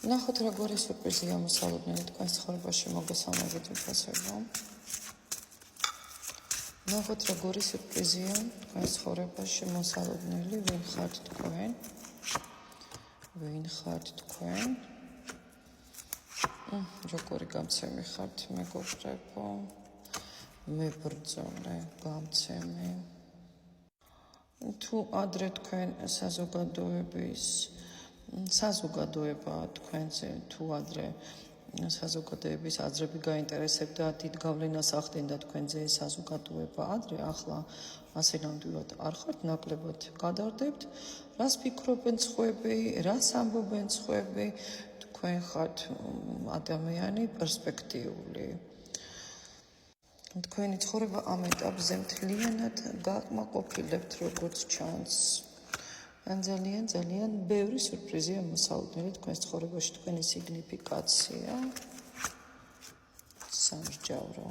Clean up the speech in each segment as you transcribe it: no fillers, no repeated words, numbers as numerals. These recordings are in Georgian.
ნახოთ როგორი სიურპრიზია მოსალოდნელი თქვენს ცხოვრებაში მოგესალმებით ვიფასებო. ნახოთ როგორი სიურპრიზია თქვენს ცხოვრებაში მოსალოდნელი, ვინ ხართ თქვენ? როგორი გამცემი ხართ მეგობრებო? მებრძოლე გამცემი. თუ ადრე თქვენ საზოგადოება თქვენზე, თუ ადრე საზოგადოების აზრები გაინტერესებდა, დიდ გავლენას ახდენდა თქვენზე საზოგადოება, ადრე ახლა ასე ნამდვილად არ ხართ, ნაკლებად გადარდებთ, რას ფიქრობენ სხვები, რას ამბობენ სხვები, თქვენ ხართ ადამიანი პერსპექტიული. თქვენი ცხოვრება ამ ეტაპზე მთლიანად გაკმაყოფილებთ, როგორც ჩანს. ძალიან ბევრი სიურპრიზია მოსალოდნელი თქვენს ცხოვრებაში, თქვენი სიგნიფიკაცია. სამსჯავრო.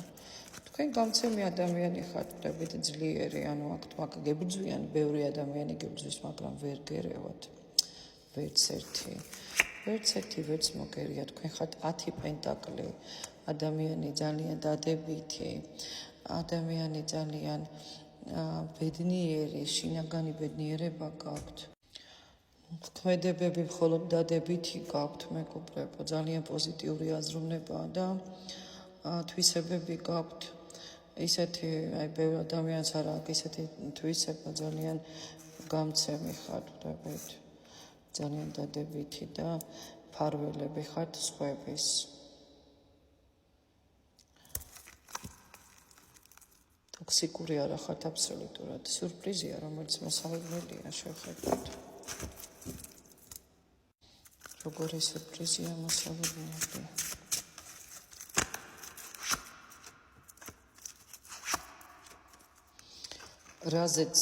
თქვენ გამცემი ადამიანი ხართ, ვდებით ძლიერი, ანუ აქ გებრძვიან, ბევრი ადამიანი გებრძვის, მაგრამ ვერ გერევათ. ვერც ერთი მოგერია, თქვენ ხართ 10 პენტაკლი. ადამიანი ძალიან დადებითი, ადამიანი ძალიან ბედნიერი, შინაგანი ბედნიერება გაქვთ. ქმედებები მხოლოდ დადებითი გაქვთ, მეგობრებო, ძალიან პოზიტიური აზროვნება და თვისებები გაქვთ. ისეთი, ბევრ ადამიანს არ აქვს ისეთი თვისება, ძალიან გამცემი ხართ, ვდებით. ძალიან დადებითი და ფარველები ხართ სხვების. ტოქსიკური არ ხართ აბსოლუტურად. სიურპრიზია, რომელიც მოსალოდნელია, შევხედოთ. როგორი სიურპრიზია მოსალოდნელი. რაზეც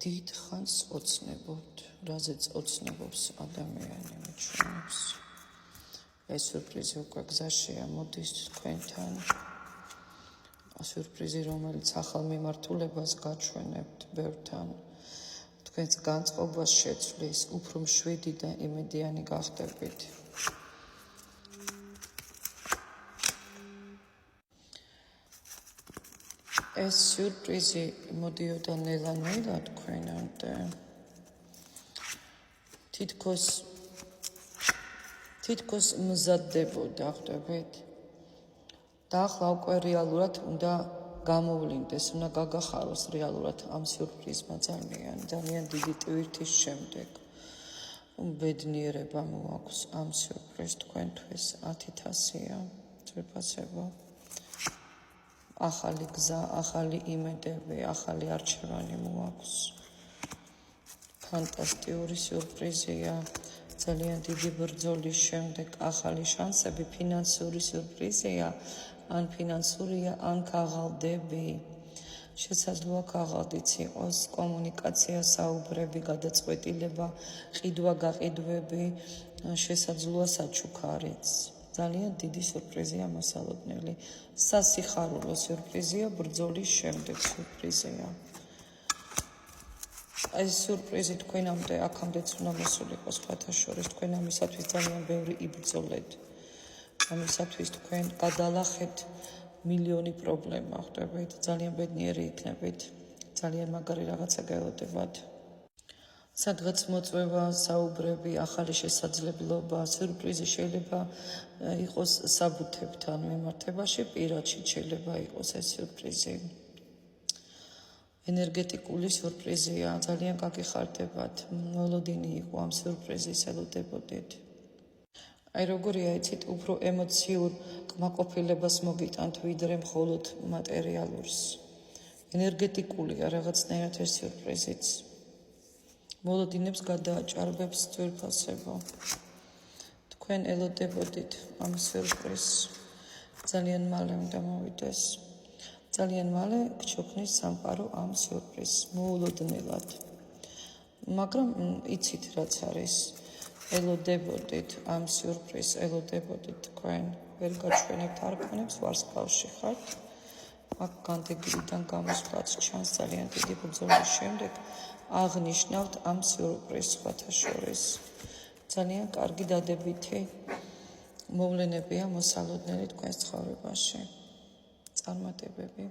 დიდ ხანს ოცნებობთ, რაზეც ოცნებობს ადამიანი მიჩვენებს. ეს სიურპრიზი უკვე გზაშია, მოდის თქვენთან. სიურპრიზი, რომელიც ახალ მიმართულებას გაჩვენებთ ბევრთან, თქვენს განწყობას შეცვლის, უფრო მშვიდი და იმედიანი გახდებით. ეს სიურპრიზი მოდიოდა ნელა თქვენამდე. თითქოს მზადდებოდა, ხვდებით? და ახლა უკვე რეალურად უნდა გამოვლინდეს, უნდა გაგახაროს რეალურად ამ სიურპრიზმა ძალიან დიდი ტვირთის შემდეგ. ბედნიერება მოაქვს ამ სიურპრიზს თქვენთვის 10,000-ია, ვიფასებო. ახალი გზა, ახალი იმედები, ახალი არჩევანი მოაქვს. ფანტასტიკური სიურპრიზია. ძალიან დიდი ბრძოლის შემდეგ ახალი შანსები, ფინანსური სიურპრიზია, ან ფინანსურია, ან ქაღალდები. შესაძლოა ქაღალდიც იყოს, კომუნიკაცია, საუბრები, გადაწყვეტილება, ყიდვა-გაყიდვები, შესაძლოა საჩუქარიც. ძალიან დიდი სიურპრიზია მოსალოდნელი. სასიხარულო სიურპრიზია, ბრძოლის შემდეგ სიურპრიზია. ეს სიურპრიზი თქვენამდე, აქამდეც უნდა მოსულიყო სხვათა შორის, თქვენ ამისათვის ძალიან ბევრი იბრძოლეთ. ამისათვის თქვენ გადალახეთ მილიონი პრობლემა, ხვდებით, ძალიან ბედნიერი იქნებით, ძალიან მაგარი რაღაცა გაელოდებათ. სადღაც მოწვევა, საუბრები, ახალი შესაძლებლობა, სიურპრიზი შეიძლება იყოს საბუთებთან მიმართებაში, პირადში შეიძლება იყოს ეს სიურპრიზი. ენერგეტიკული სიურპრიზია, ძალიან გაგიხარდებათ, მოლოდინი იყო ამ სიურპრიზის, ელოდებოდით. როგორია იცით, უფრო ემოციურ კმაყოფილებას მოგიტანთ, ვიდრე მხოლოდ მატერიალურს. ენერგეტიკულია რაღაცნაირად ეს სიურპრიზიც. მოლოდინებს გადააჭარბებს, ვიფასებო. თქვენ ელოდებოდით ამ სიურპრიზს. ძალიან მალე უნდა მოვიდეს. ძალიან მალე გჩოქნის სამყარო ამ სიურპრიზს, მოულოდნელად. მაგრამ იცით რაც არის. ელოდებოდით ამ სიურპრიზს, ელოდებოდით თქვენ, ვერ გაჩვენებთ არქანებს, ვარსკვლავში ხართ. აქ განდეგიდან გამოსვლაც ჩანს ძალიან დიდი ბრძოლის შემდეგ, აღნიშნავთ ამ სიურპრიზს სხვათა შორის. ძალიან კარგი დადებითი მოვლენებია მოსალოდნელი თქვენს ცხოვრებაში. წარმატებები.